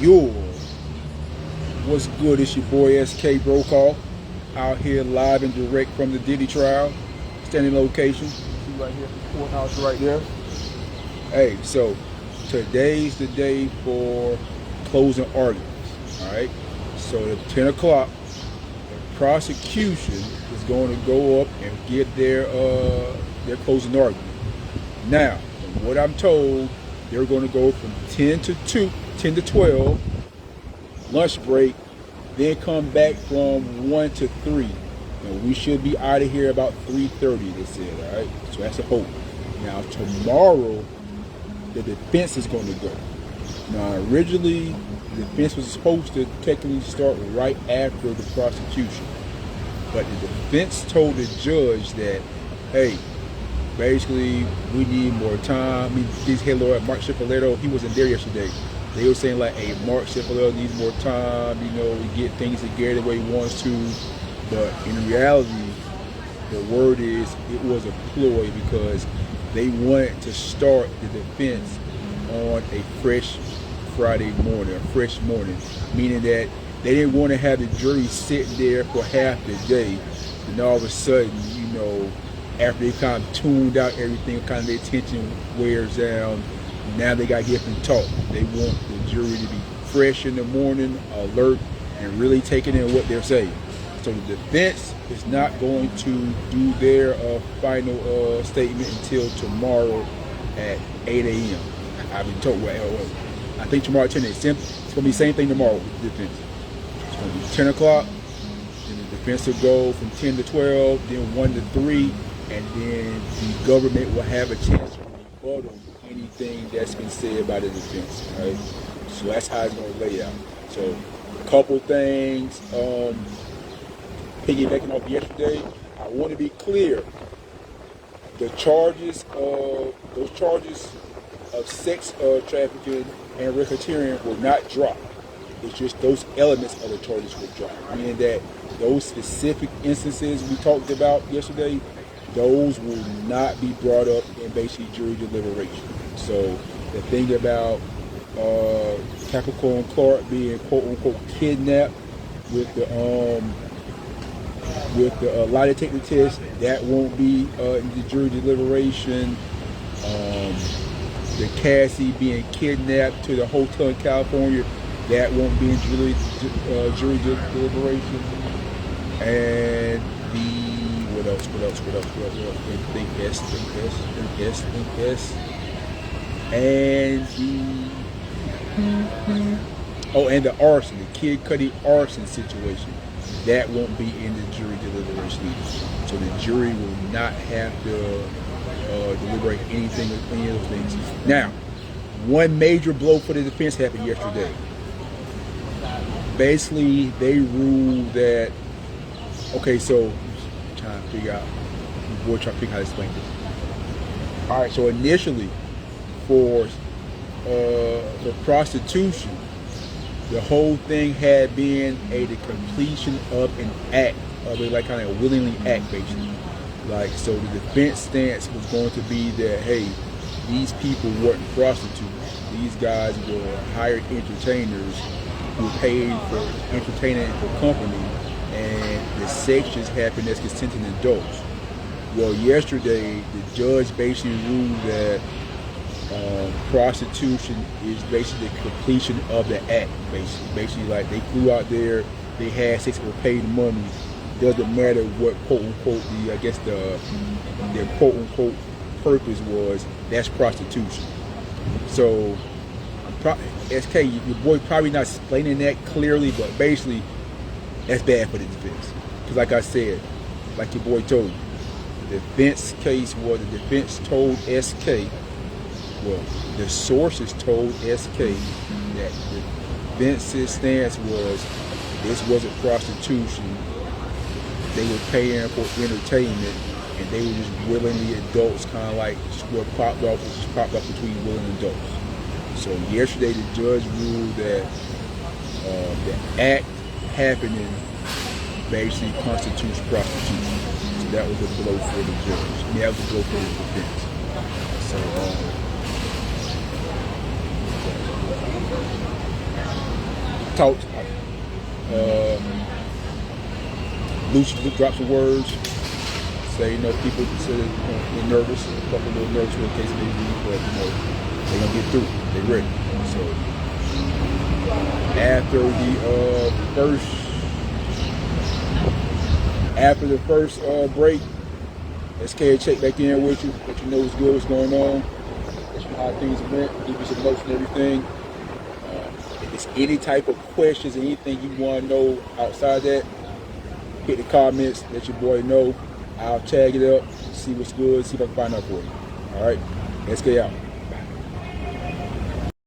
Yo, what's good? It's your boy SK Brokaw out here live and direct from the Diddy trial. Standing location. See right here, the courthouse right there. Hey, so today's the day for closing arguments. Alright? So at 10 o'clock, the prosecution is going to go up and get their closing argument. Now, from what I'm told, they're going to go from 10 to 12, lunch break, then come back from 1 to 3. And we should be out of here about 3:30, they said, all right? So that's a hope. Now, tomorrow, the defense is going to go. Now, originally, the defense was supposed to technically start right after the prosecution. But the defense told the judge that, hey, basically, we need more time. I mean, this head lawyer, Mark Cipolletto, he wasn't there yesterday. They were saying like, hey, Mark Cipolletto needs more time, to get things together the way he wants to. But in reality, the word is it was a ploy because they wanted to start the defense on a fresh Friday morning, a fresh morning, meaning that they didn't want to have the jury sit there for half the day, and all of a sudden, after they kind of tuned out everything, kind of their attention wears down, now they got to get up and talk. They want the jury to be fresh in the morning, alert, and really taking in what they're saying. So the defense is not going to do their final statement until tomorrow at 8 a.m. I've been told, I think tomorrow at 10 a.m. It's going to be the same thing tomorrow with the defense. It's going to be 10 o'clock, then the defense will go from 10 to 12, then 1 to 3, and then the government will have a chance to rebuttal anything that's been said by the defense. Right? So that's how it's going to lay out. So a couple things, piggybacking off yesterday, I want to be clear. Those charges of sex trafficking and racketeering will not drop. It's just those elements of the charges will drop. Meaning that those specific instances we talked about yesterday, those will not be brought up in basically jury deliberation. So the thing about Capricorn Clark being quote unquote kidnapped with the lie detector test, that won't be in the jury deliberation. The Cassie being kidnapped to the hotel in California, that won't be in jury deliberation. And what else? Think S. And and the arson, the Kid Cudi arson situation, that won't be in the jury deliberation either. So the jury will not have to deliberate any of those things. Now, one major blow for the defense happened yesterday. Basically, they ruled that, okay, so I'm trying to figure out how to explain this. All right, so initially, for prostitution, the whole thing had been the completion of an act, like kind of willingly act, basically. Like, so the defense stance was going to be that, hey, these people weren't prostitutes. These guys were hired entertainers who paid for entertaining the company, and the sex just happened as consenting adults. Well, yesterday, the judge basically ruled that prostitution is basically the completion of the act, basically like they flew out there, they had sex, were paid money. Doesn't matter what quote unquote their quote unquote purpose was. That's prostitution. So SK, your boy probably not explaining that clearly, but basically that's bad for the defense. Because like I said, like your boy told you, the defense case was the defense told SK. Well, the sources told SK that the defense's stance was this wasn't prostitution. They were paying for entertainment, and they were just willingly adults, kind of like what popped off between willing adults. So yesterday, the judge ruled that the act happening basically constitutes prostitution. So that was a blow for the judge. I mean, that was a blow for the defense. So talked. Lucy dropped some words. Say, people say they're nervous, a couple of little nerves in case they leave, but they're gonna get through. They're ready. So after the first break, SK will check back in with you, let you know what's good, what's going on, let you know how things went, give you some notes and everything. If it's any type of questions, anything you want to know outside that, hit the comments, let your boy know. I'll tag it up, see what's good, see if I can find out for you. All right, SK out.